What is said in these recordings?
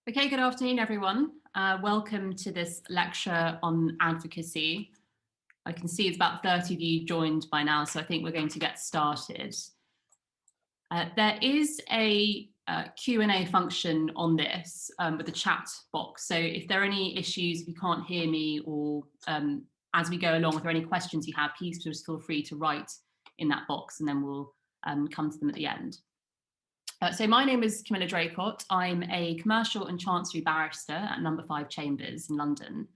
Okay, good afternoon, everyone. Welcome to this lecture on advocacy. I can see it's about 30 of you joined by now, so I think we're going to get started. There is a Q&A function on this with the chat box. So if there are any issues, if you can't hear me, or as we go along, if there are any questions you have, please just feel free to write in that box and then we'll come to them at the end. So my name is Camilla Draycott. I'm a commercial and chancery barrister at No. 5 Chambers in London.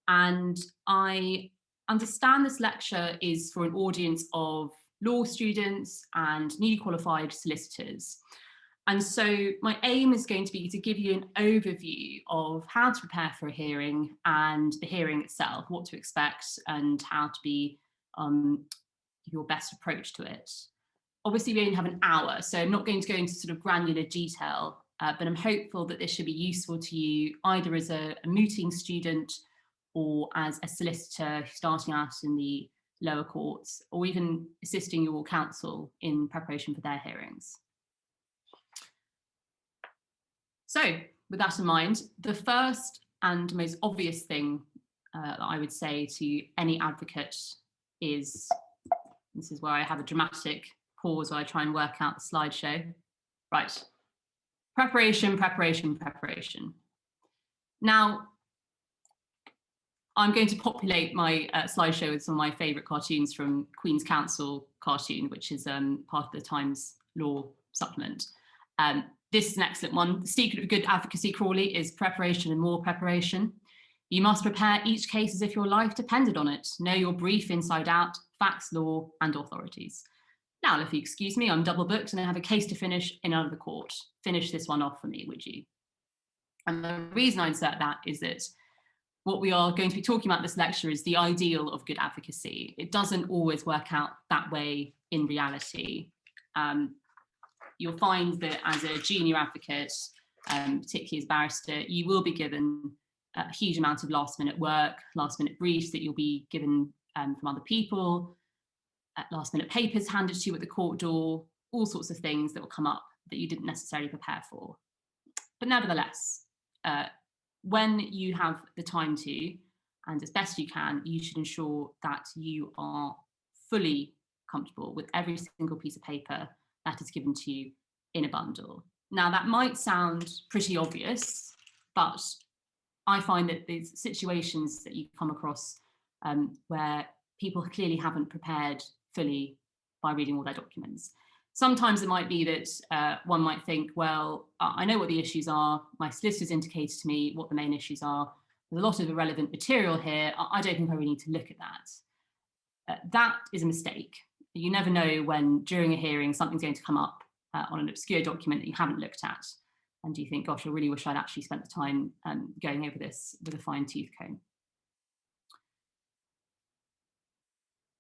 And I understand this lecture is for an audience of law students and newly qualified solicitors. And so my aim is going to be to give you an overview of how to prepare for a hearing and the hearing itself, what to expect and how to be your best approach to it. Obviously, we only have an hour, so I'm not going to go into sort of granular detail, but I'm hopeful that this should be useful to you either as a mooting student or as a solicitor starting out in the lower courts, or even assisting your counsel in preparation for their hearings. So with that in mind, the first and most obvious thing that I would say to any advocate is, this is where I have a dramatic pause while I try and work out the slideshow. Right, preparation, preparation, preparation. Now, I'm going to populate my slideshow with some of my favourite cartoons from Queen's Counsel cartoon, which is part of the Times Law supplement. This is an excellent one. The secret of good advocacy, Crawley, is preparation and more preparation. You must prepare each case as if your life depended on it. Know your brief inside out, facts, law, and authorities. Now, if you excuse me, I'm double booked and I have a case to finish in another court. Finish this one off for me, would you? And the reason I insert that is that what we are going to be talking about this lecture is the ideal of good advocacy. It doesn't always work out that way in reality. You'll find that as a junior advocate, particularly as barrister, you will be given a huge amount of last minute work, last minute briefs that you'll be given from other people, last minute papers handed to you at the court door, all sorts of things that will come up that you didn't necessarily prepare for. But nevertheless, when you have the time to, and as best you can, you should ensure that you are fully comfortable with every single piece of paper that is given to you in a bundle. Now, that might sound pretty obvious, but I find that there's situations that you come across where people clearly haven't prepared fully by reading all their documents. Sometimes it might be that one might think, well, I know what the issues are. My solicitor's indicated to me what the main issues are. There's a lot of irrelevant material here. I don't think I really need to look at that. That is a mistake. You never know when, during a hearing, something's going to come up on an obscure document that you haven't looked at. And you think, gosh, I really wish I'd actually spent the time going over this with a fine-tooth comb.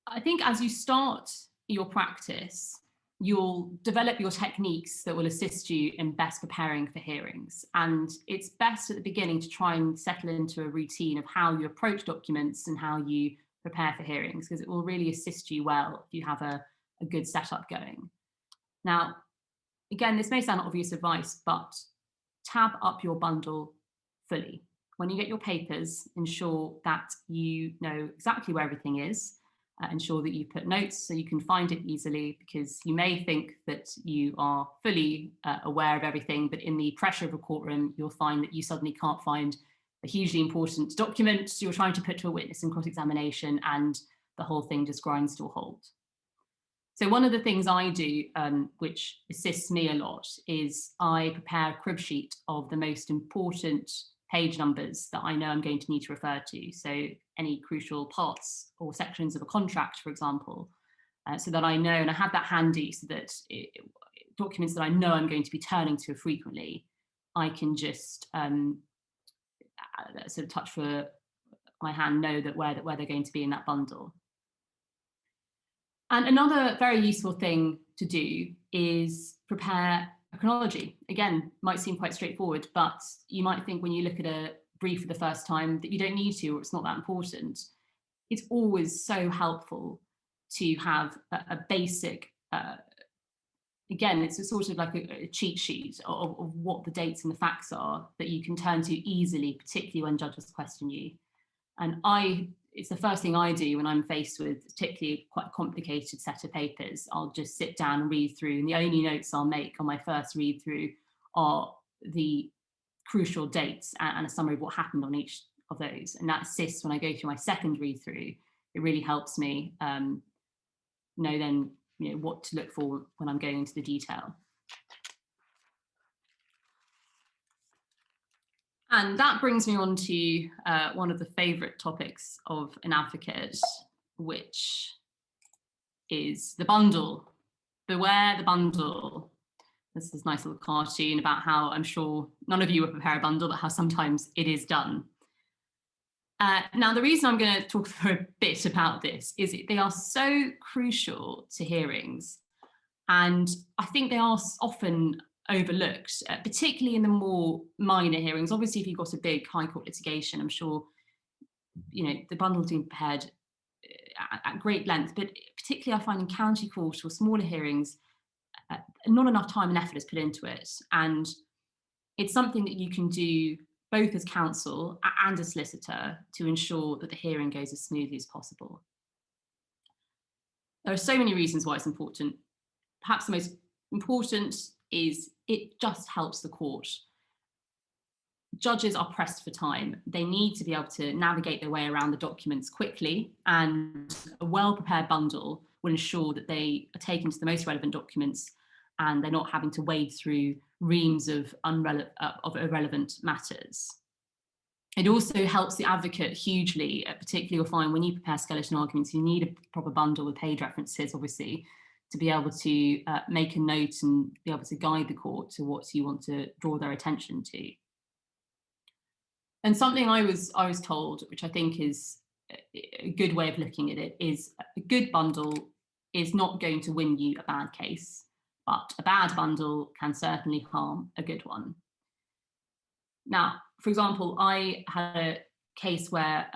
I think as you start your practice, you'll develop your techniques that will assist you in best preparing for hearings. And it's best at the beginning to try and settle into a routine of how you approach documents and how you prepare for hearings, because it will really assist you well if you have a good setup going. Now, again, this may sound obvious advice, but tab up your bundle fully. When you get your papers, ensure that you know exactly where everything is. Ensure that you put notes so you can find it easily, because you may think that you are fully aware of everything, but in the pressure of a courtroom, you'll find that you suddenly can't find a hugely important document you're trying to put to a witness in cross-examination, and the whole thing just grinds to a halt. So one of the things I do, which assists me a lot, is I prepare a crib sheet of the most important page numbers that I know I'm going to need to refer to. So any crucial parts or sections of a contract, for example, so that I know, and I have that handy so that documents that I know I'm going to be turning to frequently, I can just sort of touch for my hand, know that where they're going to be in that bundle. And another very useful thing to do is prepare a chronology. Again, might seem quite straightforward, but you might think when you look at a brief for the first time that you don't need to, or it's not that important. It's always so helpful to have a basic again, it's a sort of like a cheat sheet of what the dates and the facts are that you can turn to easily, particularly when judges question you. And it's the first thing I do when I'm faced with particularly quite a complicated set of papers. I'll just sit down and read through, and the only notes I'll make on my first read through are the crucial dates and a summary of what happened on each of those. And that assists when I go through my second read through. It really helps me know then what to look for when I'm going into the detail. And that brings me on to one of the favourite topics of an advocate, which is the bundle. Beware the bundle. This is a nice little cartoon about how I'm sure none of you would prepare a bundle, but how sometimes it is done. Now, the reason I'm going to talk for a bit about this is they are so crucial to hearings. And I think they are often overlooked, particularly in the more minor hearings. Obviously, if you've got a big High Court litigation, I'm sure the bundle's been prepared at great length, but particularly I find in county court or smaller hearings, not enough time and effort is put into it. And it's something that you can do both as counsel and as solicitor to ensure that the hearing goes as smoothly as possible. There are so many reasons why it's important. Perhaps the most important is it just helps the court. Judges are pressed for time. They need to be able to navigate their way around the documents quickly, and a well-prepared bundle will ensure that they are taken to the most relevant documents and they're not having to wade through reams of irrelevant matters. It also helps the advocate hugely, particularly you'll find when you prepare skeleton arguments, you need a proper bundle with page references, obviously, to be able to make a note and be able to guide the court to what you want to draw their attention to. And something I was told, which I think is a good way of looking at it, is a good bundle is not going to win you a bad case, but a bad bundle can certainly harm a good one. Now, for example, I had a case where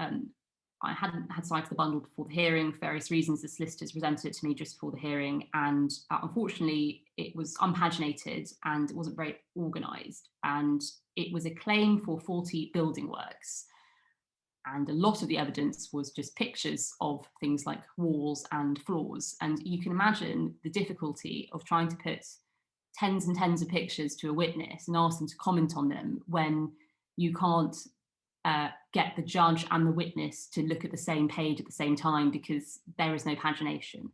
I hadn't had sight of the bundle before the hearing for various reasons. The solicitors presented it to me just before the hearing, and unfortunately it was unpaginated and it wasn't very organised, and it was a claim for faulty building works. And a lot of the evidence was just pictures of things like walls and floors. And you can imagine the difficulty of trying to put tens and tens of pictures to a witness and ask them to comment on them when you can't get the judge and the witness to look at the same page at the same time because there is no pagination.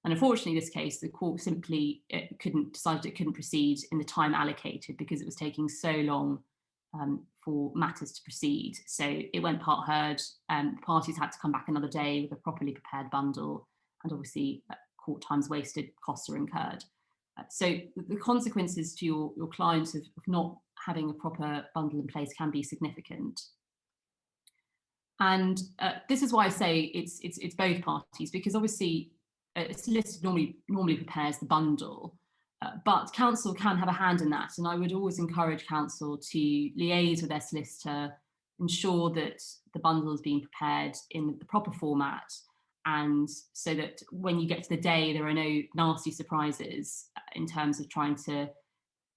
And unfortunately, in this case, the court simply decided it couldn't proceed in the time allocated because it was taking so long for matters to proceed. So it went part heard, the parties had to come back another day with a properly prepared bundle, and obviously court time's wasted, costs are incurred. So the consequences to your client of not having a proper bundle in place can be significant. And this is why I say it's both parties, because obviously a solicitor normally prepares the bundle, but counsel can have a hand in that. And I would always encourage counsel to liaise with their solicitor, ensure that the bundle is being prepared in the proper format, and so that when you get to the day, there are no nasty surprises in terms of trying to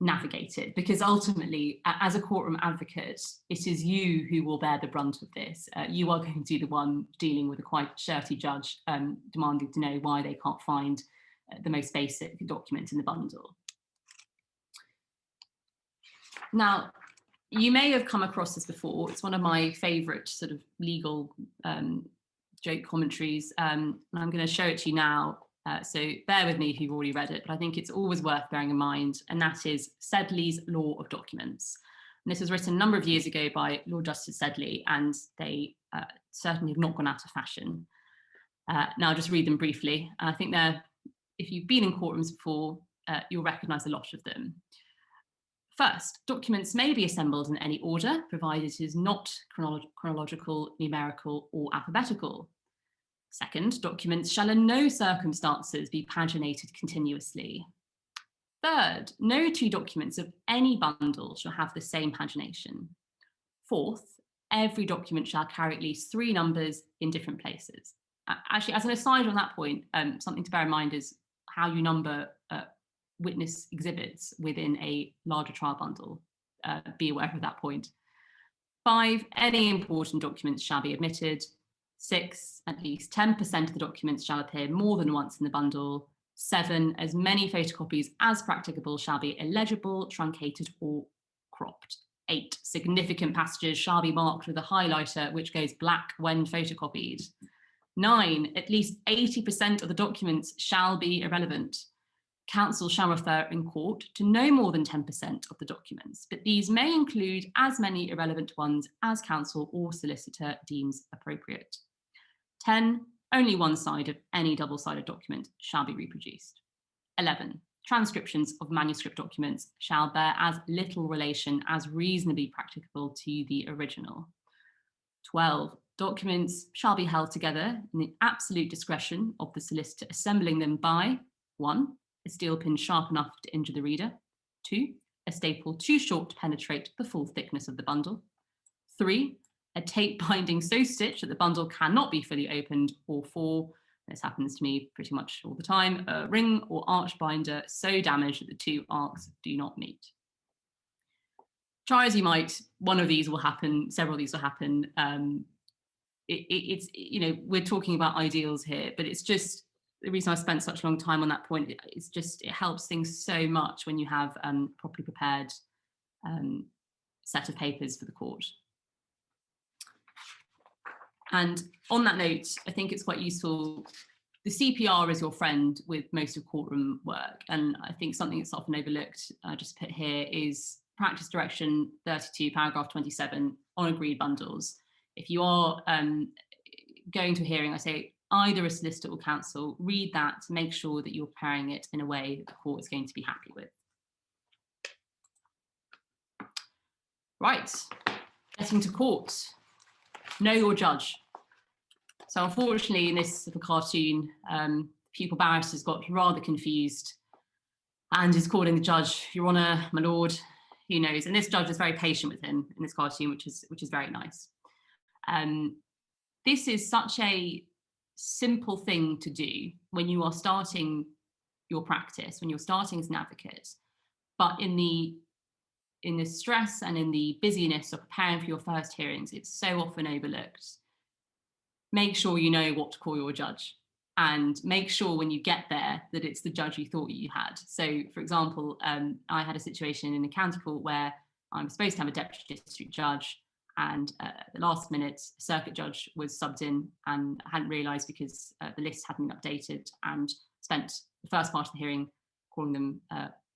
navigate it. Because ultimately, as a courtroom advocate, it is you who will bear the brunt of this. You are going to be the one dealing with a quite shirty judge demanding to know why they can't find the most basic document in the bundle. Now, you may have come across this before. It's one of my favourite sort of legal joke commentaries, and I'm going to show it to you now. So bear with me if you've already read it, but I think it's always worth bearing in mind, and that is Sedley's Law of Documents. And this was written a number of years ago by Lord Justice Sedley, and they certainly have not gone out of fashion. Now I'll just read them briefly. I think if you've been in courtrooms before, you'll recognise a lot of them. First, documents may be assembled in any order, provided it is not chronological, numerical, or alphabetical. Second, documents shall in no circumstances be paginated continuously. Third, no two documents of any bundle shall have the same pagination. Fourth, every document shall carry at least 3 numbers in different places. Actually, as an aside on that point, something to bear in mind is how you number witness exhibits within a larger trial bundle. Be aware of that point. 5, any important documents shall be omitted. 6, at least 10% of the documents shall appear more than once in the bundle. 7, as many photocopies as practicable shall be illegible, truncated, or cropped. 8, significant passages shall be marked with a highlighter which goes black when photocopied. 9, at least 80% of the documents shall be irrelevant. Counsel shall refer in court to no more than 10% of the documents, but these may include as many irrelevant ones as counsel or solicitor deems appropriate. 10, only one side of any double-sided document shall be reproduced. 11, transcriptions of manuscript documents shall bear as little relation as reasonably practicable to the original. 12, documents shall be held together in the absolute discretion of the solicitor assembling them by 1, a steel pin sharp enough to injure the reader. 2, a staple too short to penetrate the full thickness of the bundle. 3, a tape binding so stitched that the bundle cannot be fully opened. Or 4, this happens to me pretty much all the time, a ring or arch binder so damaged that the two arcs do not meet. Try as you might, one of these will happen, several of these will happen. It's, you know, we're talking about ideals here, but it's just, the reason I spent such a long time on that point, it's just, it helps things so much when you have properly prepared set of papers for the court. And on that note, I think it's quite useful. The CPR is your friend with most of courtroom work. And I think something that's often overlooked, I just put here, is practice direction 32, paragraph 27 on agreed bundles. If you are going to a hearing, I say, either a solicitor or counsel, read that to make sure that you're preparing it in a way that the court is going to be happy with. Right, getting to court. Know your judge. So unfortunately, in this little cartoon, pupil barrister's got rather confused and is calling the judge, Your Honour, my lord, who knows? And this judge is very patient with him in this cartoon, which is very nice. This is such a simple thing to do when you are starting your practice, when you're starting as an advocate, but in the stress and in the busyness of preparing for your first hearings, it's so often overlooked. Make sure you know what to call your judge, and make sure when you get there that it's the judge you thought you had. So, for example, I had a situation in the county court where I'm supposed to have a deputy district judge, and at the last minute, a circuit judge was subbed in, and I hadn't realised because the list hadn't been updated, and spent the first part of the hearing calling them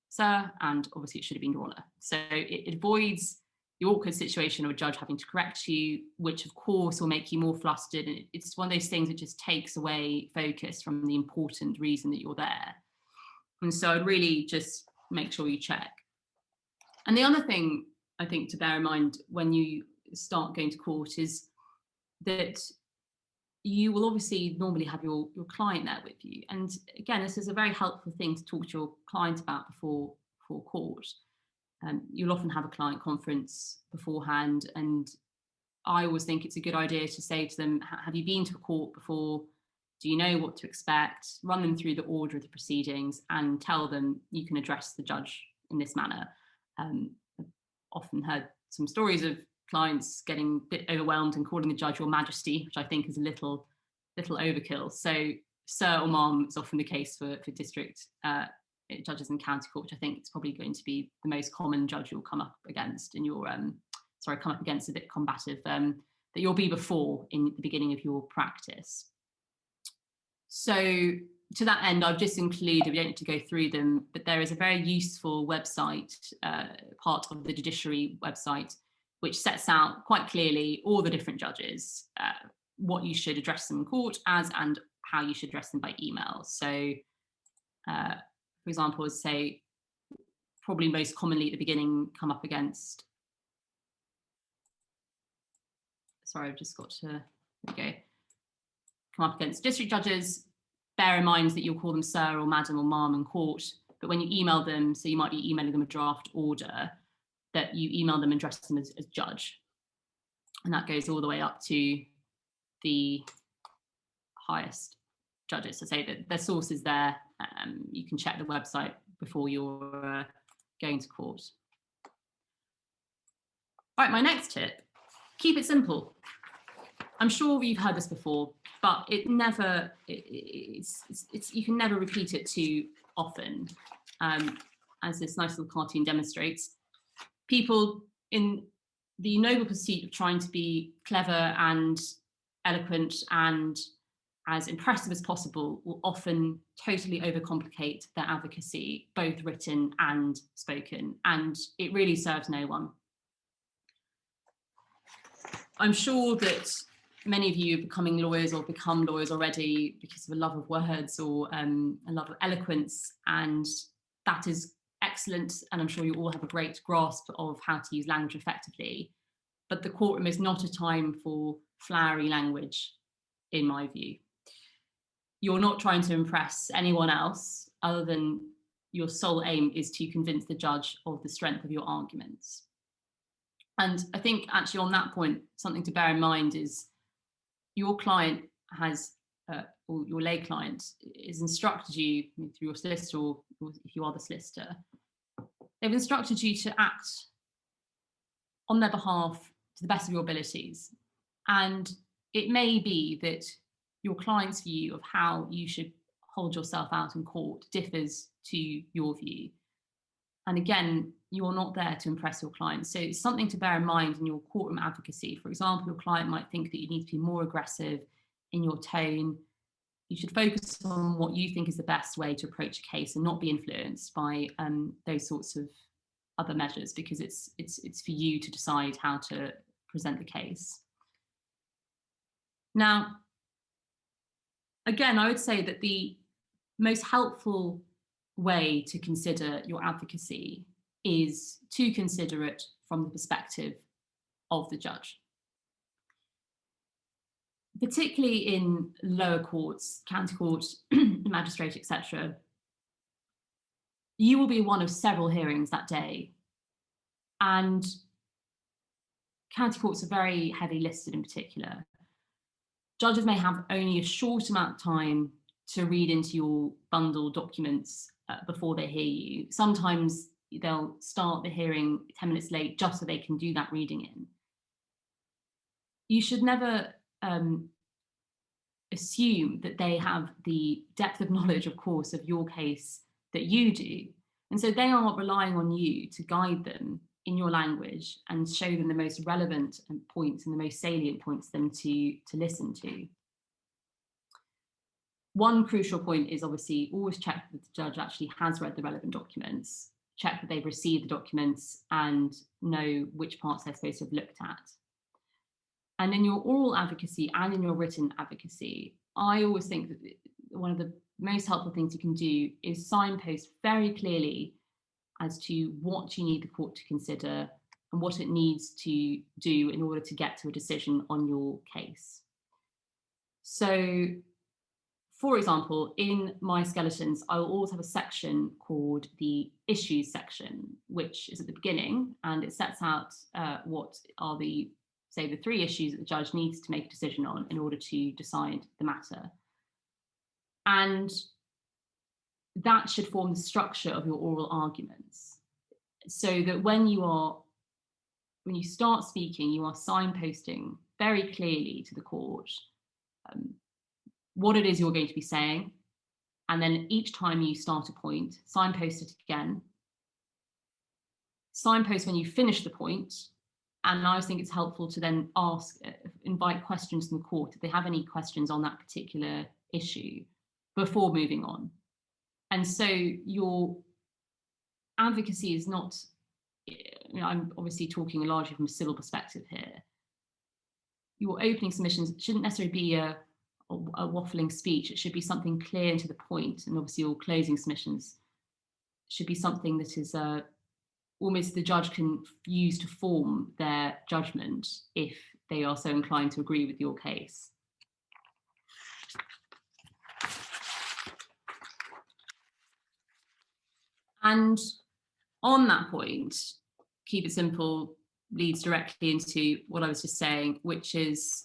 Sir, and obviously it should have been Your Honour. So it avoids the awkward situation of a judge having to correct you, which of course will make you more flustered. And it's one of those things that just takes away focus from the important reason that you're there. And so I'd really just make sure you check. And the other thing I think to bear in mind when you start going to court is that you will obviously normally have your client there with you. And again, this is a very helpful thing to talk to your client about before court. You'll often have a client conference beforehand, and I always think it's a good idea to say to them, have you been to a court before? Do you know what to expect? Run them through the order of the proceedings and tell them you can address the judge in this manner. I've often heard some stories of clients getting a bit overwhelmed and calling the judge Your Majesty, which I think is a little overkill. So Sir or Ma'am is often the case for district judges in county court, which I think it's probably going to be the most common judge you'll come up against in your, come up against a bit combative, that you'll be before in the beginning of your practice. So to that end, I've just included, we don't need to go through them, but there is a very useful website, part of the judiciary website, which sets out quite clearly all the different judges, what you should address them in court as, and how you should address them by email. So, for example, I'd say probably most commonly at the beginning come up against, sorry, I've just got to, there we go, come up against district judges. Bear in mind that you'll call them Sir or Madam or Ma'am in court, but when you email them, so you might be emailing them a draft order, that you email them and address them as judge. And that goes all the way up to the highest judges. So say that their source is there, you can check the website before you're going to court. All right, my next tip, keep it simple. I'm sure you've heard this before, but you can never repeat it too often. As this nice little cartoon demonstrates, people in the noble pursuit of trying to be clever and eloquent and as impressive as possible will often totally overcomplicate their advocacy, both written and spoken, and it really serves no one. I'm sure that many of you are becoming lawyers or become lawyers already because of a love of words or a love of eloquence, and that is excellent, and I'm sure you all have a great grasp of how to use language effectively, but the courtroom is not a time for flowery language, in my view. You're not trying to impress anyone else other than your sole aim is to convince the judge of the strength of your arguments. And I think actually on that point, something to bear in mind is your client has, or your lay client has instructed you through your solicitor, or if you are the solicitor, they've instructed you to act on their behalf to the best of your abilities. And it may be that your client's view of how you should hold yourself out in court differs to your view. And again, you're not there to impress your client. So it's something to bear in mind in your courtroom advocacy. For example, your client might think that you need to be more aggressive in your tone. You should focus on what you think is the best way to approach a case and not be influenced by those sorts of other measures, because it's for you to decide how to present the case. Now, again, I would say that the most helpful way to consider your advocacy is to consider it from the perspective of the judge. Particularly in lower courts, county courts, magistrate, etc., you will be one of several hearings that day. And county courts are very heavily listed in particular. Judges may have only a short amount of time to read into your bundled documents before they hear you. Sometimes they'll start the hearing 10 minutes late just so they can do that reading in. You should never assume that they have the depth of knowledge, of course, of your case that you do. And so they are relying on you to guide them in your language and show them the most relevant points and the most salient points for them to listen to. One crucial point is obviously always check that the judge actually has read the relevant documents, check that they've received the documents and know which parts they're supposed to have looked at. And in your oral advocacy and in your written advocacy, I always think that one of the most helpful things you can do is signpost very clearly as to what you need the court to consider and what it needs to do in order to get to a decision on your case. So, for example, in my skeletons, I will always have a section called the issues section, which is at the beginning, and it sets out what are the 3 issues that the judge needs to make a decision on in order to decide the matter. And that should form the structure of your oral arguments, so that when you start speaking, you are signposting very clearly to the court what it is you're going to be saying. And then each time you start a point, signpost it again. Signpost when you finish the point. And I think it's helpful to then invite questions from the court if they have any questions on that particular issue before moving on. And so your advocacy is not, I'm obviously talking largely from a civil perspective here. Your opening submissions shouldn't necessarily be a waffling speech. It should be something clear and to the point. And obviously your closing submissions should be something that is almost the judge can use to form their judgment if they are so inclined to agree with your case. And on that point, keep it simple leads directly into what I was just saying, which is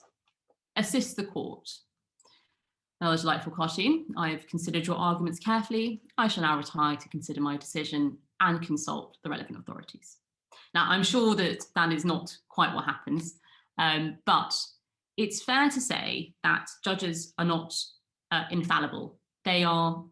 assist the court. Now, the delightful cartoon, I have considered your arguments carefully. I shall now retire to consider my decision and consult the relevant authorities. Now, I'm sure that that is not quite what happens, but it's fair to say that judges are not infallible. They are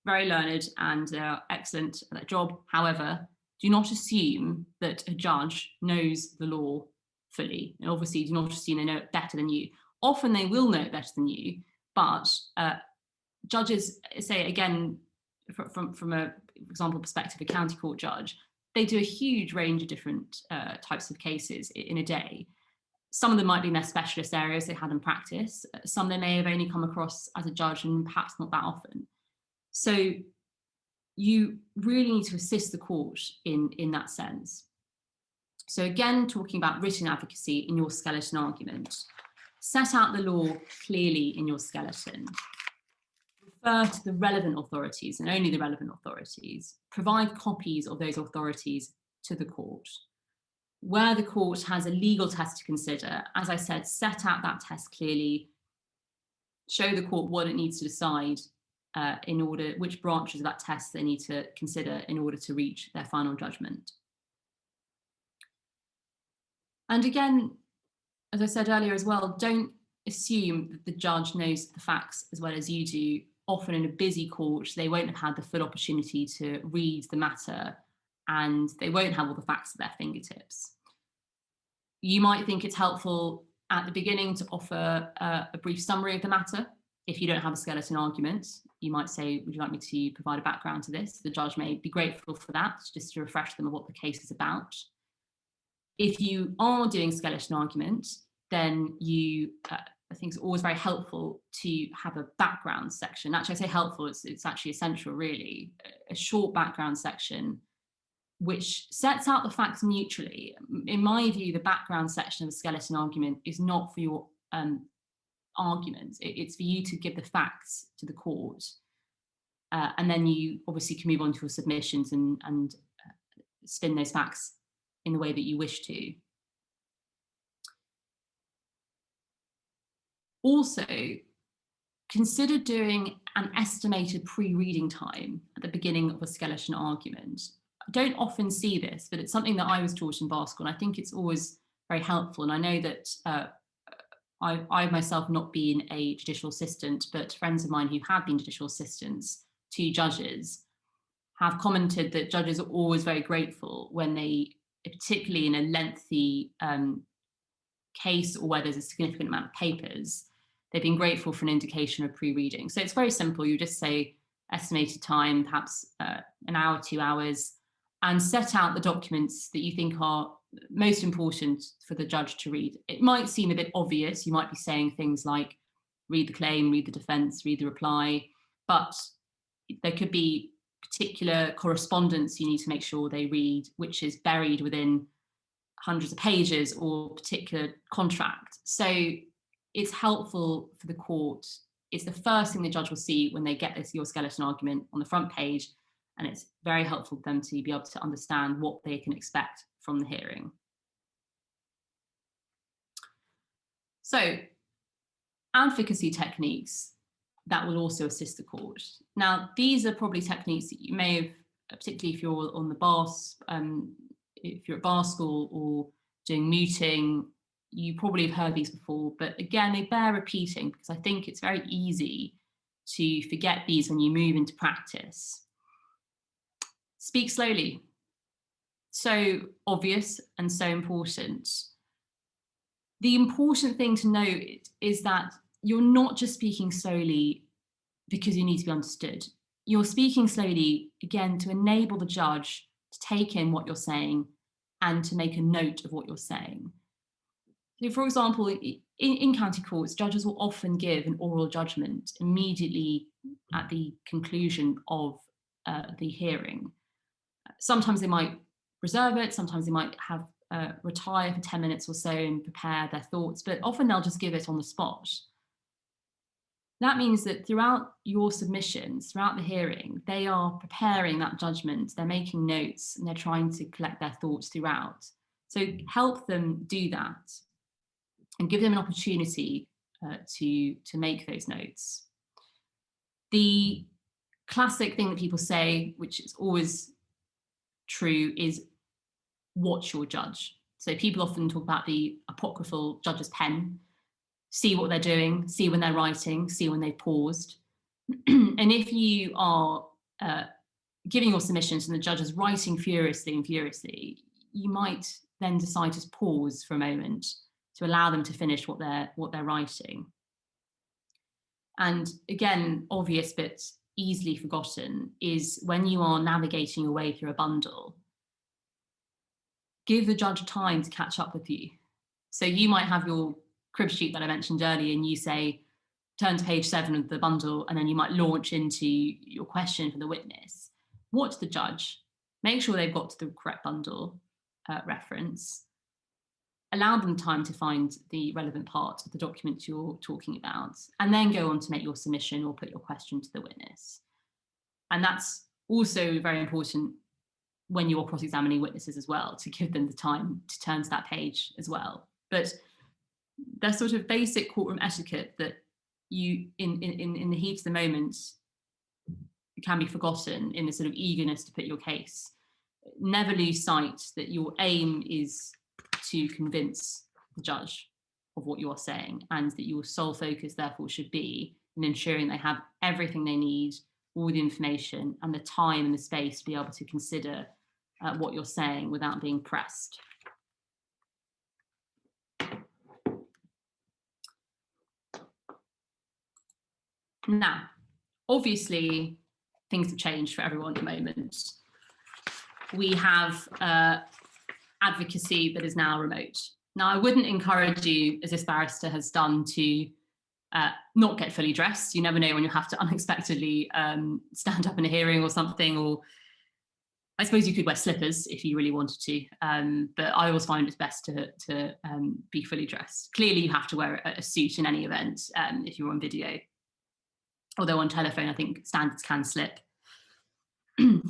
very learned and they are excellent at their job. However, do not assume that a judge knows the law fully. And obviously, do not assume they know it better than you. Often they will know it better than you, but judges, say again, from a, for example, perspective, a county court judge, they do a huge range of different types of cases in a day. Some of them might be in their specialist areas they had in practice. Some they may have only come across as a judge and perhaps not that often. So you really need to assist the court in that sense. So again, talking about written advocacy in your skeleton argument, set out the law clearly in your skeleton. Refer to the relevant authorities and only the relevant authorities. Provide copies of those authorities to the court. Where the court has a legal test to consider, as I said, set out that test clearly. Show the court what it needs to decide in order, which branches of that test they need to consider in order to reach their final judgment. And again, as I said earlier as well, don't assume that the judge knows the facts as well as you do. Often in a busy court, they won't have had the full opportunity to read the matter and they won't have all the facts at their fingertips. You might think it's helpful at the beginning to offer a brief summary of the matter. If you don't have a skeleton argument, you might say, would you like me to provide a background to this? The judge may be grateful for that, just to refresh them of what the case is about. If you are doing skeleton argument, then you, I think it's always very helpful to have a background section. Actually, I say helpful, it's actually essential really. A short background section which sets out the facts neutrally. In my view, the background section of a skeleton argument is not for your argument. It's for you to give the facts to the court. And then you obviously can move on to your submissions and spin those facts in the way that you wish to. Also, consider doing an estimated pre-reading time at the beginning of a skeleton argument. I don't often see this, but it's something that I was taught in bar school, and I think it's always very helpful. And I know that I've myself not been a judicial assistant, but friends of mine who have been judicial assistants to judges have commented that judges are always very grateful when they, particularly in a lengthy case or where there's a significant amount of papers, they've been grateful for an indication of pre-reading. So it's very simple. You just say estimated time, perhaps an hour, 2 hours, and set out the documents that you think are most important for the judge to read. It might seem a bit obvious. You might be saying things like read the claim, read the defence, read the reply, but there could be particular correspondence you need to make sure they read, which is buried within hundreds of pages, or particular contract. So it's helpful for the court. It's the first thing the judge will see when they get this, your skeleton argument on the front page, and it's very helpful for them to be able to understand what they can expect from the hearing. So, advocacy techniques that will also assist the court. Now, these are probably techniques that you may have, particularly if you're on the bar, if you're at bar school or doing mooting, you probably have heard these before, but again, they bear repeating because I think it's very easy to forget these when you move into practice. Speak slowly. So obvious and so important. The important thing to note is that you're not just speaking slowly because you need to be understood. You're speaking slowly, again, to enable the judge to take in what you're saying and to make a note of what you're saying. So, for example, in county courts, judges will often give an oral judgment immediately at the conclusion of the hearing. Sometimes they might reserve it, sometimes they might have retire for 10 minutes or so and prepare their thoughts, but often they'll just give it on the spot. That means that throughout your submissions, throughout the hearing, they are preparing that judgment, they're making notes, and they're trying to collect their thoughts throughout. So help them do that and give them an opportunity to make those notes. The classic thing that people say, which is always true, is watch your judge. So people often talk about the apocryphal judge's pen. See what they're doing, see when they're writing, see when they've paused. And if you are giving your submissions and the judge is writing furiously, you might then decide to pause for a moment to allow them to finish what they're writing. And again, obvious but easily forgotten is when you are navigating your way through a bundle, give the judge time to catch up with you. So you might have your crib sheet that I mentioned earlier, and you say, turn to page 7 of the bundle, and then you might launch into your question for the witness. Watch the judge, make sure they've got to the correct bundle reference, allow them time to find the relevant part of the document you're talking about, and then go on to make your submission or put your question to the witness. And that's also very important when you're cross-examining witnesses as well, to give them the time to turn to that page as well. But there's sort of basic courtroom etiquette that you, in the heat of the moment, can be forgotten in the sort of eagerness to put your case. Never lose sight that your aim is to convince the judge of what you are saying, and that your sole focus therefore should be in ensuring they have everything they need, all the information and the time and the space to be able to consider what you're saying without being pressed. Now, obviously, things have changed for everyone at the moment. We have advocacy that is now remote. Now, I wouldn't encourage you, as this barrister has done, to not get fully dressed. You never know when you'll have to unexpectedly stand up in a hearing or something, or I suppose you could wear slippers if you really wanted to, but I always find it's best to be fully dressed. Clearly, you have to wear a suit in any event if you're on video. Although on telephone, I think standards can slip. The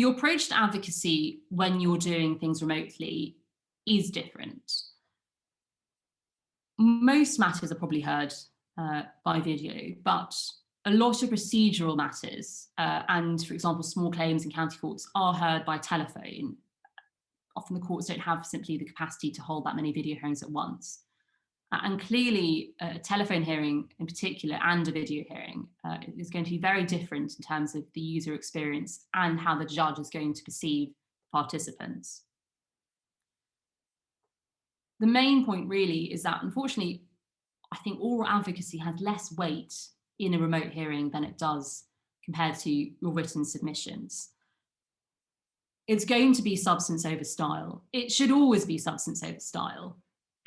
approach to advocacy when you're doing things remotely is different. Most matters are probably heard by video, but a lot of procedural matters, and for example, small claims in county courts are heard by telephone. Often the courts don't have simply the capacity to hold that many video hearings at once. And clearly, a telephone hearing in particular and a video hearing is going to be very different in terms of the user experience and how the judge is going to perceive participants. The main point really is that, unfortunately, I think oral advocacy has less weight in a remote hearing than it does compared to your written submissions. It's going to be substance over style. It should always be substance over style.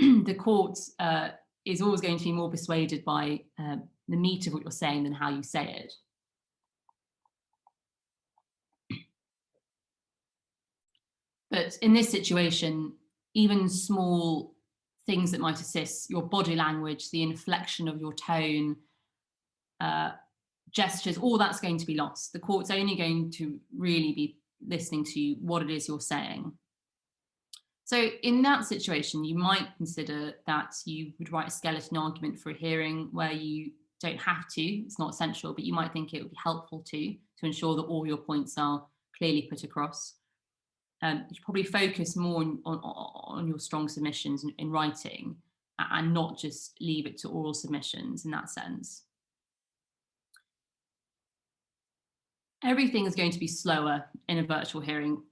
The court is always going to be more persuaded by the meat of what you're saying than how you say it. But in this situation, even small things that might assist, your body language, the inflection of your tone, gestures, all that's going to be lost. The court's only going to really be listening to what it is you're saying. So in that situation, you might consider that you would write a skeleton argument for a hearing where you don't have to, it's not essential, but you might think it would be helpful to ensure that all your points are clearly put across. You should probably focus more on your strong submissions in writing and not just leave it to oral submissions in that sense. Everything is going to be slower in a virtual hearing,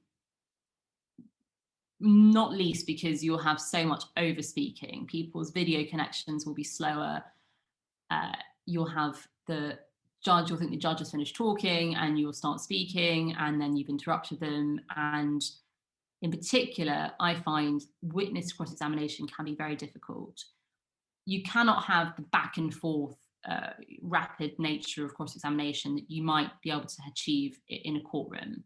not least because you'll have so much over speaking. People's video connections will be slower. You'll have the judge, you'll think the judge has finished talking and you'll start speaking and then you've interrupted them. And in particular, I find witness cross-examination can be very difficult. You cannot have the back and forth rapid nature of cross-examination that you might be able to achieve in a courtroom.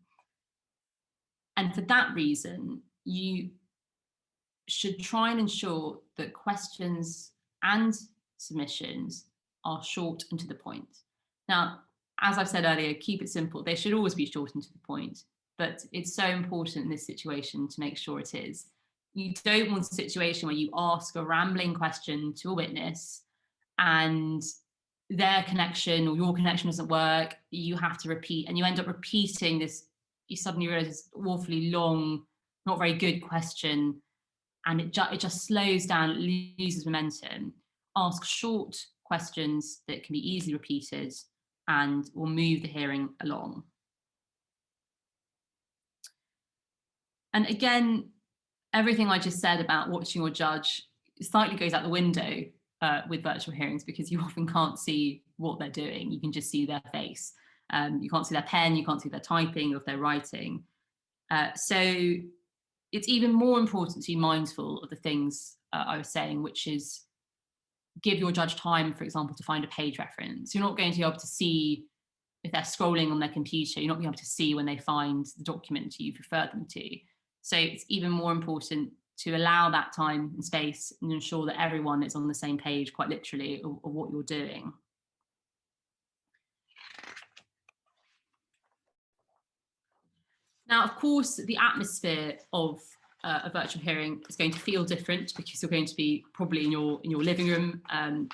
And for that reason, you should try and ensure that questions and submissions are short and to the point. Now, as I've said earlier, keep it simple. They should always be short and to the point, but it's so important in this situation to make sure it is. You don't want a situation where you ask a rambling question to a witness and their connection or your connection doesn't work, you have to repeat, and you end up repeating this. You suddenly realize this awfully long, not very good question, and it just slows down, it loses momentum. Ask short questions that can be easily repeated and will move the hearing along. And again, everything I just said about watching your judge slightly goes out the window with virtual hearings, because you often can't see what they're doing. You can just see their face. You can't see their pen, you can't see their typing or if they're writing. So it's even more important to be mindful of the things I was saying, which is give your judge time, for example, to find a page reference. You're not going to be able to see if they're scrolling on their computer, you're not going to be able to see when they find the document you've referred them to. So it's even more important to allow that time and space and ensure that everyone is on the same page, quite literally, of what you're doing. Now, of course, the atmosphere of a virtual hearing is going to feel different, because you're going to be probably in your living room, and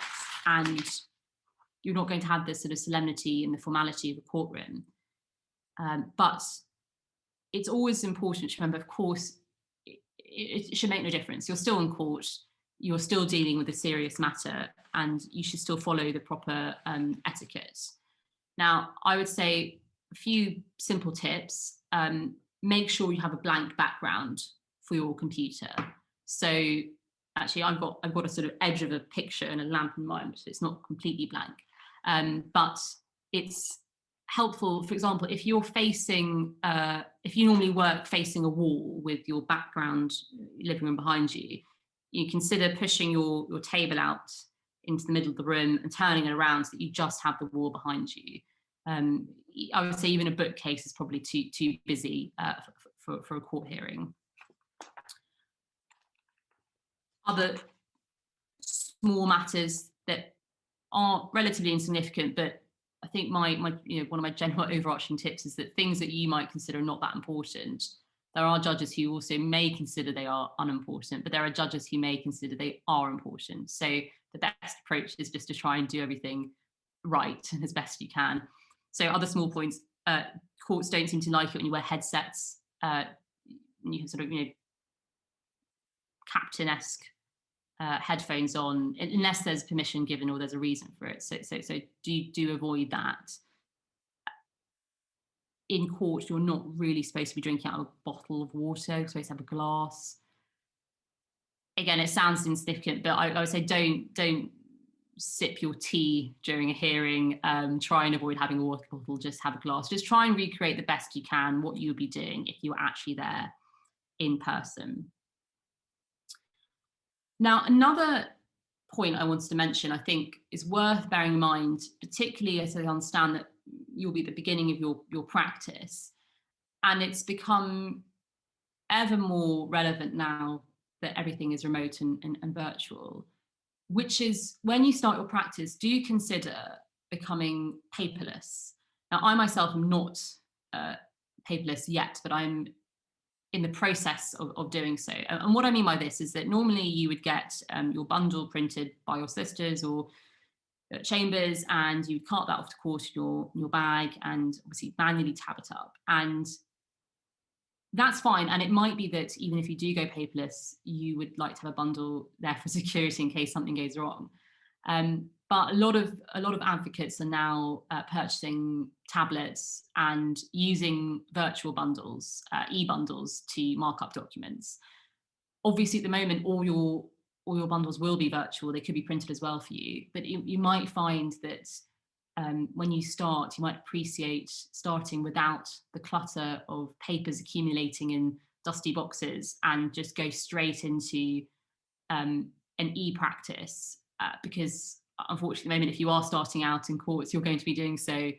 you're not going to have this sort of solemnity and the formality of a courtroom. But it's always important to remember, of course, it should make no difference. You're still in court, you're still dealing with a serious matter, and you should still follow the proper etiquette. Now, I would say a few simple tips. Make sure you have a blank background for your computer. So actually, I've got a sort of edge of a picture and a lamp in mind, so it's not completely blank. But it's helpful, for example, if you're facing, if you normally work facing a wall with your background living room behind you, you consider pushing your table out into the middle of the room and turning it around so that you just have the wall behind you. I would say even a bookcase is probably too busy for a court hearing. Other small matters that are relatively insignificant, but I think one of my general overarching tips is that things that you might consider not that important, there are judges who also may consider they are unimportant, but there are judges who may consider they are important. So the best approach is just to try and do everything right as best you can. So other small points, courts don't seem to like it when you wear headsets. You can sort of, captain-esque headphones on, unless there's permission given or there's a reason for it. So do avoid that. In court, you're not really supposed to be drinking out of a bottle of water. You're supposed to have a glass. Again, it sounds insignificant, but I would say don't sip your tea during a hearing. Try and avoid having a water bottle, just have a glass. Just try and recreate the best you can what you would be doing if you were actually there in person. Now, another point I wanted to mention, I think is worth bearing in mind, particularly as I understand that you'll be at the beginning of your practice, and it's become ever more relevant now that everything is remote and virtual, which is when you start your practice, do consider becoming paperless. Now, I myself am not paperless yet, but I'm in the process of doing so. And what I mean by this is that normally you would get your bundle printed by your solicitors or chambers, and you'd cart that off to court in your bag and obviously manually tab it up. And that's fine. And it might be that even if you do go paperless, you would like to have a bundle there for security in case something goes wrong. But a lot of advocates are now purchasing tablets and using virtual bundles, e-bundles, to mark up documents. Obviously, at the moment, all your bundles will be virtual. They could be printed as well for you. But you might find that when you start, you might appreciate starting without the clutter of papers accumulating in dusty boxes and just go straight into an e-practice, because unfortunately, at the moment, if you are starting out in courts, you're going to be doing so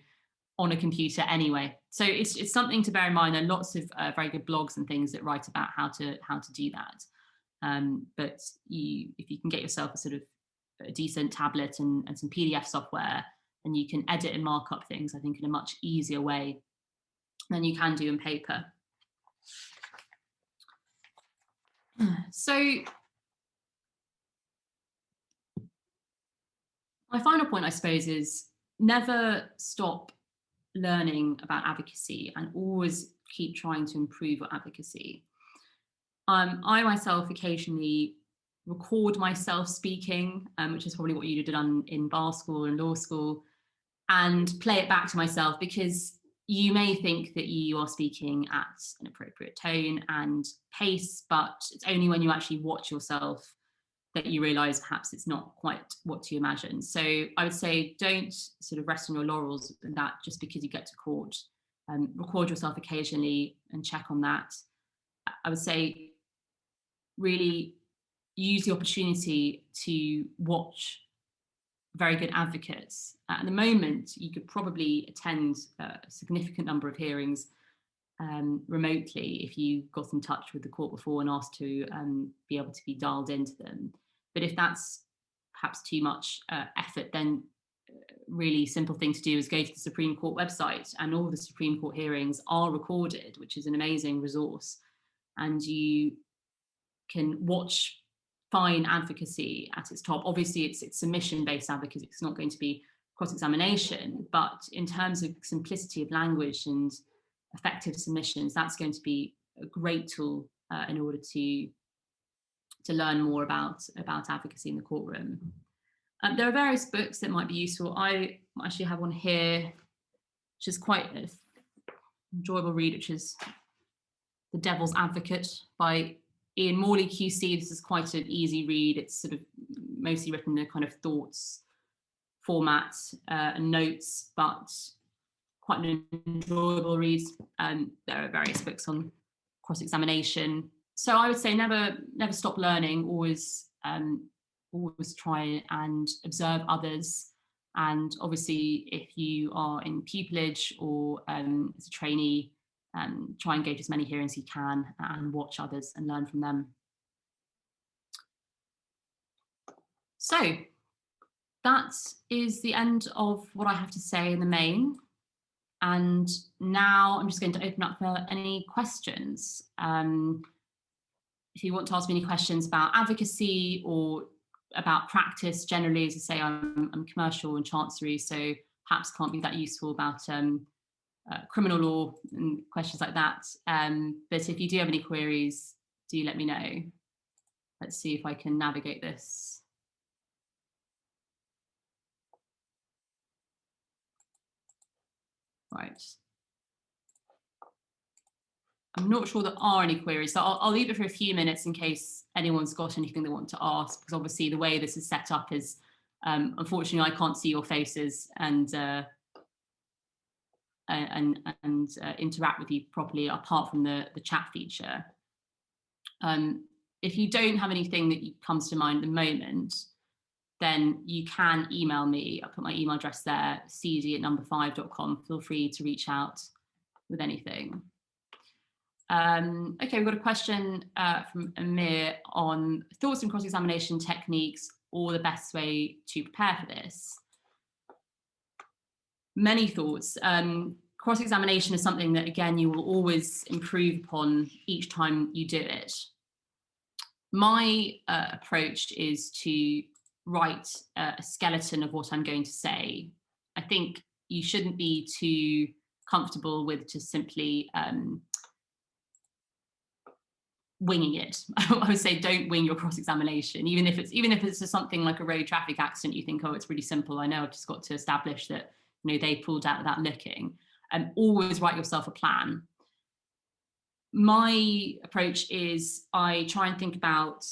on a computer anyway. So it's something to bear in mind. There are lots of very good blogs and things that write about how to do that. But if you can get yourself a sort of a decent tablet and some PDF software, and you can edit and mark up things, I think, in a much easier way than you can do in paper. So My final point, I suppose, is never stop learning about advocacy and always keep trying to improve your advocacy. I myself occasionally record myself speaking, which is probably what you'd have done in bar school and law school, and play it back to myself, because you may think that you are speaking at an appropriate tone and pace, but it's only when you actually watch yourself that you realise perhaps it's not quite what you imagine. So I would say don't sort of rest on your laurels with that just because you get to court. Record yourself occasionally and check on that. I would say really use the opportunity to watch very good advocates. At the moment, you could probably attend a significant number of hearings remotely if you got in touch with the court before and asked to be able to be dialed into them. But if that's perhaps too much effort, then really simple thing to do is go to the Supreme Court website, and all the Supreme Court hearings are recorded, which is an amazing resource. And you can watch fine advocacy at its top. Obviously, it's submission-based advocacy. It's not going to be cross-examination, but in terms of simplicity of language and effective submissions, that's going to be a great tool in order to learn more about advocacy in the courtroom. There are various books that might be useful. I actually have one here, which is quite an enjoyable read, which is The Devil's Advocate by Ian Morley QC. This is quite an easy read. It's sort of mostly written in a kind of thoughts format and notes, but quite an enjoyable read. There are various books on cross-examination. So I would say never stop learning. Always try and observe others. And obviously, if you are in pupillage or as a trainee, try and go to as many hearings as you can and watch others and learn from them. So that is the end of what I have to say in the main. And now I'm just going to open up for any questions. If you want to ask me any questions about advocacy or about practice generally, as I say, I'm commercial and chancery, so perhaps can't be that useful about criminal law and questions like that. But if you do have any queries, do let me know. Let's see if I can navigate this. Right. I'm not sure there are any queries, so I'll leave it for a few minutes in case anyone's got anything they want to ask, because obviously the way this is set up is, unfortunately, I can't see your faces and interact with you properly apart from the chat feature. If you don't have anything that comes to mind at the moment, then you can email me. I'll put my email address there, cd@number5.com. Feel free to reach out with anything. Okay, we've got a question from Amir on thoughts on cross-examination techniques or the best way to prepare for this. Many thoughts. Cross-examination is something that, again, you will always improve upon each time you do it. My approach is to write a skeleton of what I'm going to say. I think you shouldn't be too comfortable with just simply winging it. I would say don't wing your cross-examination, even if it's just something like a road traffic accident. You think, oh, it's really simple. I know I've just got to establish that they pulled out without looking. Always write yourself a plan. My approach is I try and think about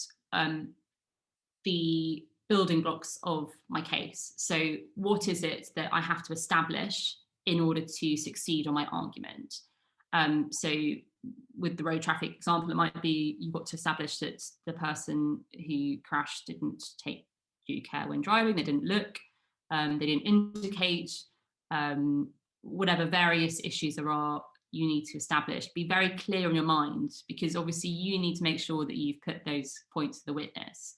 the building blocks of my case. So what is it that I have to establish in order to succeed on my argument? So with the road traffic example, it might be you've got to establish that the person who crashed didn't take due care when driving, they didn't look, they didn't indicate, whatever various issues there are, you need to establish. Be very clear in your mind, because obviously you need to make sure that you've put those points to the witness.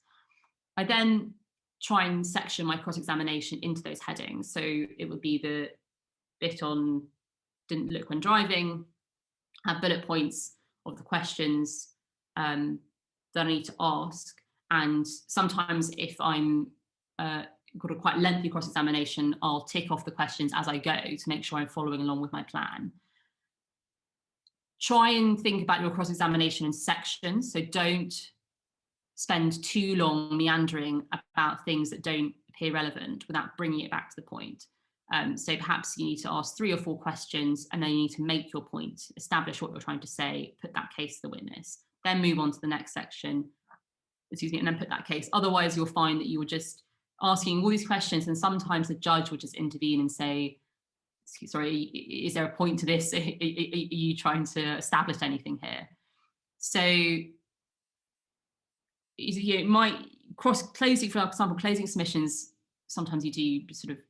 I then try and section my cross-examination into those headings. So it would be the bit on didn't look when driving, have bullet points of the questions that I need to ask. And sometimes if I'm got a quite lengthy cross-examination, I'll tick off the questions as I go to make sure I'm following along with my plan. Try and think about your cross-examination in sections. So don't spend too long meandering about things that don't appear relevant without bringing it back to the point. So perhaps you need to ask 3 or 4 questions, and then you need to make your point, establish what you're trying to say, put that case to the witness, then move on to the next section, and then put that case. Otherwise, you'll find that you were just asking all these questions, and sometimes the judge will just intervene and say, sorry, is there a point to this? Are you trying to establish anything here? So it might closing, for example, closing submissions, sometimes you do sort of,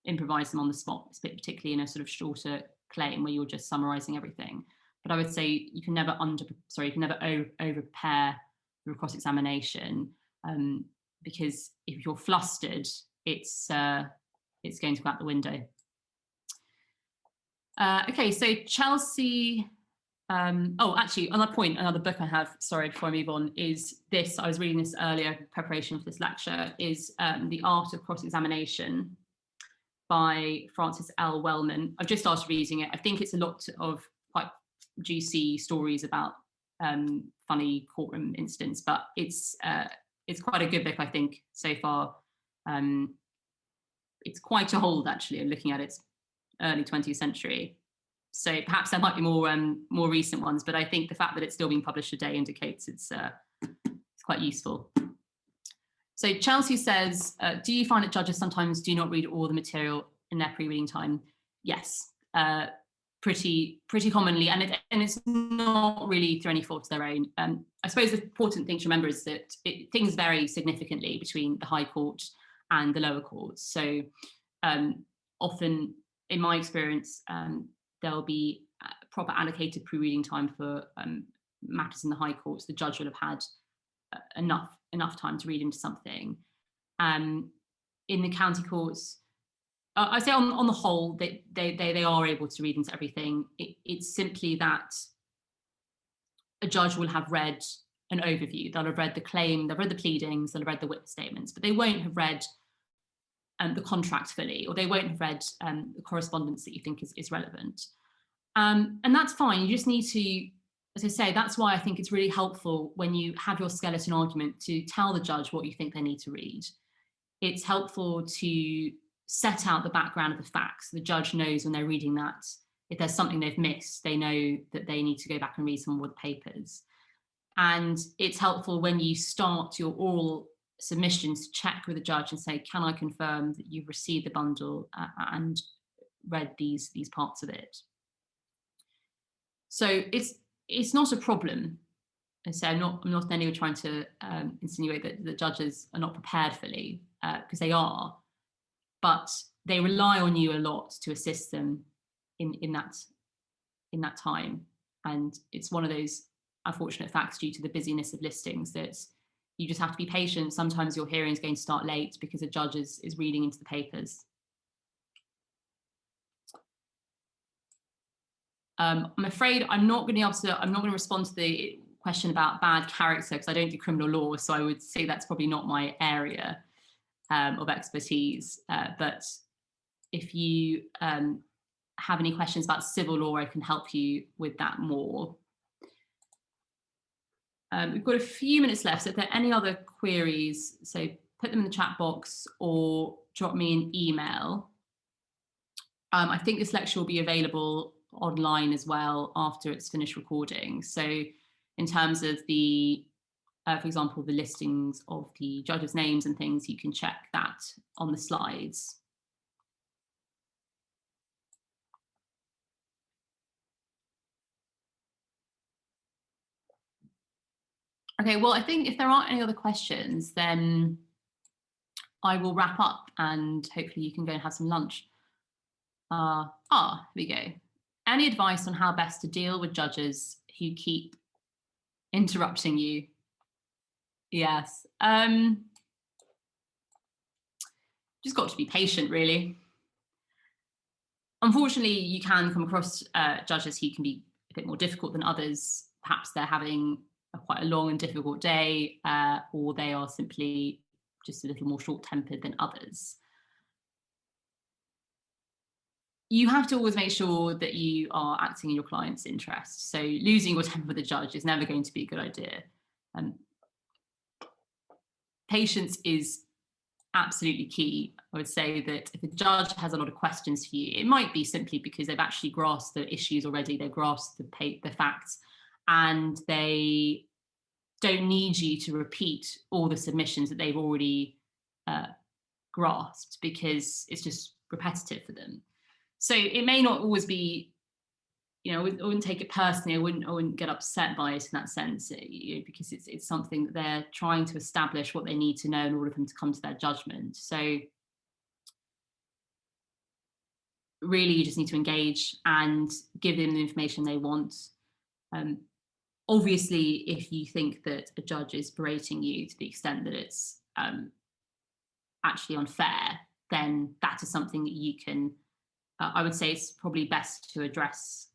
improvise them on the spot, particularly in a sort of shorter claim where you're just summarizing everything. But I would say you can never over prepare your cross-examination, because if you're flustered, it's going to go out the window. Okay, so Chelsea, actually, another book I have, sorry, before I move on, is this. I was reading this earlier, preparation for this lecture, is The Art of Cross-Examination by Francis L. Wellman. I've just started reading it. I think it's a lot of quite juicy stories about funny courtroom incidents, but it's quite a good book, I think, so far. It's quite a hold, actually, looking at its early 20th century. So perhaps there might be more recent ones, but I think the fact that it's still being published today indicates it's quite useful. So Chelsea says, do you find that judges sometimes do not read all the material in their pre-reading time? Yes, pretty commonly, and it's not really through any fault of their own. I suppose the important thing to remember is that things vary significantly between the High Court and the lower courts. So often, in my experience, there'll be proper allocated pre-reading time for matters in the High Courts. The judge will have had enough time to read into something. In the county courts, I say on the whole, they are able to read into everything. It's simply that a judge will have read an overview. They'll have read the claim, they'll have read the pleadings, they'll have read the witness statements, but they won't have read the contract fully, or they won't have read the correspondence that you think is relevant. And that's fine. You just need to, as I say, that's why I think it's really helpful when you have your skeleton argument to tell the judge what you think they need to read. It's helpful to set out the background of the facts. The judge knows when they're reading that, if there's something they've missed, they know that they need to go back and read some more of the papers. And it's helpful when you start your oral submissions to check with the judge and say, can I confirm that you've received the bundle and read these parts of it? So it's not a problem. And so I'm not in any way trying to insinuate that the judges are not prepared fully, because they are, but they rely on you a lot to assist them in that time. And it's one of those unfortunate facts due to the busyness of listings that you just have to be patient. Sometimes your hearing is going to start late because a judge is reading into the papers. I'm afraid I'm not going to respond to the question about bad character, because I don't do criminal law, so I would say that's probably not my area of expertise. But if you have any questions about civil law, I can help you with that more. We've got a few minutes left, so if there are any other queries, so put them in the chat box or drop me an email. I think this lecture will be available online as well after it's finished recording. So in terms of the, for example, the listings of the judges' names and things, you can check that on the slides. Okay, well, I think if there aren't any other questions, then I will wrap up and hopefully you can go and have some lunch. Here we go. Any advice on how best to deal with judges who keep interrupting you? Yes. Just got to be patient, really. Unfortunately, you can come across judges who can be a bit more difficult than others. Perhaps they're having quite a long and difficult day, or they are simply just a little more short-tempered than others. You have to always make sure that you are acting in your client's interest. So losing your temper with the judge is never going to be a good idea. Patience is absolutely key. I would say that if a judge has a lot of questions for you, it might be simply because they've actually grasped the issues already, they've grasped the facts, and they don't need you to repeat all the submissions that they've already grasped, because it's just repetitive for them. So it may not always be, I wouldn't take it personally. I wouldn't get upset by it in that sense, because it's something that they're trying to establish what they need to know in order for them to come to their judgment. So really, you just need to engage and give them the information they want. Obviously, if you think that a judge is berating you to the extent that it's actually unfair, then that is something that you can, I would say it's probably best to address,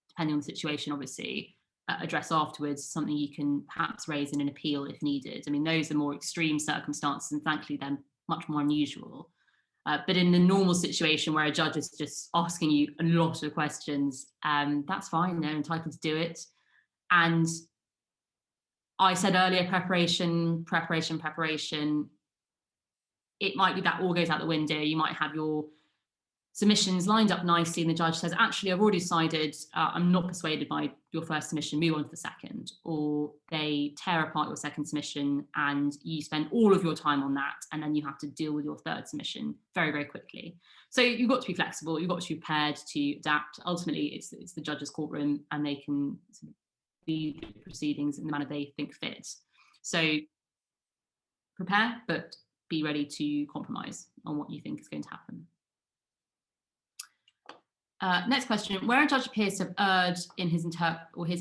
depending on the situation, obviously, address afterwards, something you can perhaps raise in an appeal if needed. I mean, those are more extreme circumstances, and thankfully they're much more unusual. But in the normal situation where a judge is just asking you a lot of questions, that's fine, they're entitled to do it. And I said earlier, preparation. It might be that all goes out the window. You might have your submissions lined up nicely, and the judge says, actually, I've already decided I'm not persuaded by your first submission, move on to the second. Or they tear apart your second submission and you spend all of your time on that, and then you have to deal with your third submission very, very quickly. So you've got to be flexible, you've got to be prepared to adapt. Ultimately, it's the judge's courtroom, and they can lead the proceedings in the manner they think fit. So prepare, but be ready to compromise on what you think is going to happen. Next question: where a judge appears to have erred in his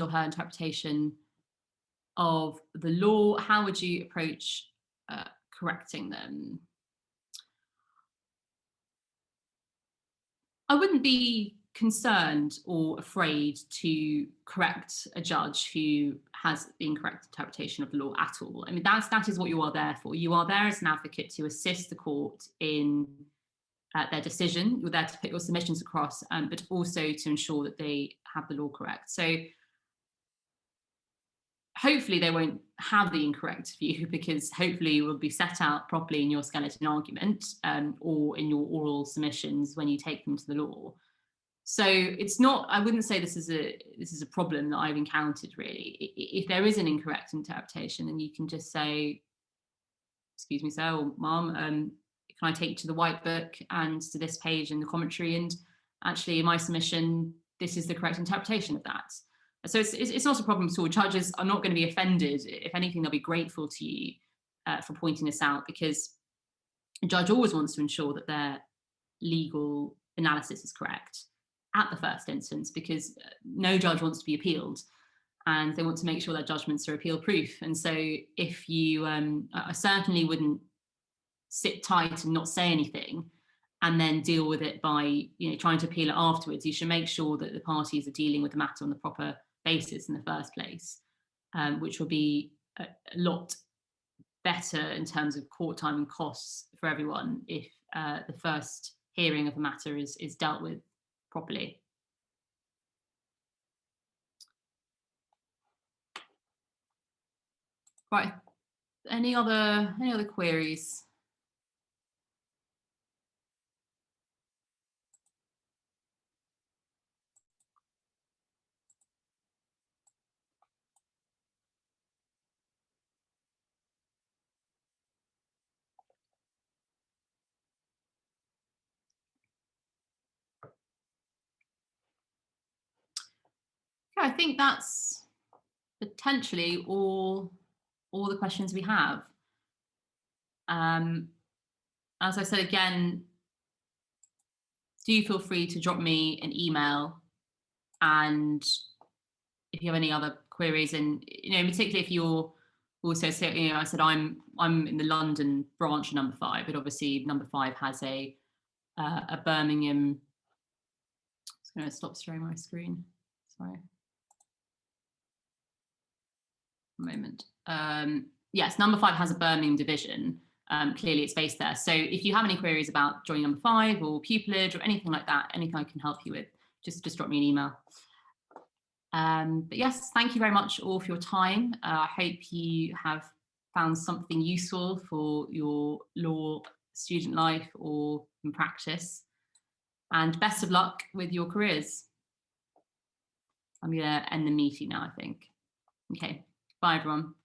or her interpretation of the law, how would you approach correcting them? I wouldn't be concerned or afraid to correct a judge who has the incorrect interpretation of the law at all. I mean, that is what you are there for. You are there as an advocate to assist the court in their decision. You're there to put your submissions across, but also to ensure that they have the law correct. So hopefully they won't have the incorrect view, because hopefully it will be set out properly in your skeleton argument or in your oral submissions when you take them to the law. So it's not, I wouldn't say this is a problem that I've encountered really. If there is an incorrect interpretation, then you can just say, excuse me, sir or ma'am, can I take you to the white book and to this page in the commentary, and actually in my submission, this is the correct interpretation of that. So it's not a problem at all. Judges are not going to be offended. If anything, they'll be grateful to you for pointing this out, because a judge always wants to ensure that their legal analysis is correct at the first instance, because no judge wants to be appealed, and they want to make sure their judgments are appeal proof. And so if you, I certainly wouldn't sit tight and not say anything and then deal with it by trying to appeal it afterwards. You should make sure that the parties are dealing with the matter on the proper basis in the first place, which will be a lot better in terms of court time and costs for everyone if the first hearing of the matter is dealt with properly. Right, any other queries? I think that's potentially all the questions we have. As I said again, do feel free to drop me an email, and if you have any other queries, and particularly if you're also, I said I'm in the London branch of number 5, but obviously number 5 has a Birmingham. It's going to stop sharing my screen. Sorry. Moment. Yes, number 5 has a Birmingham division, clearly it's based there. So if you have any queries about joining number 5 or pupillage or anything like that, anything I can help you with, just drop me an email. But yes, thank you very much all for your time. I hope you have found something useful for your law student life or in practice, and best of luck with your careers. I'm going to end the meeting now, I think. Okay, bye everyone.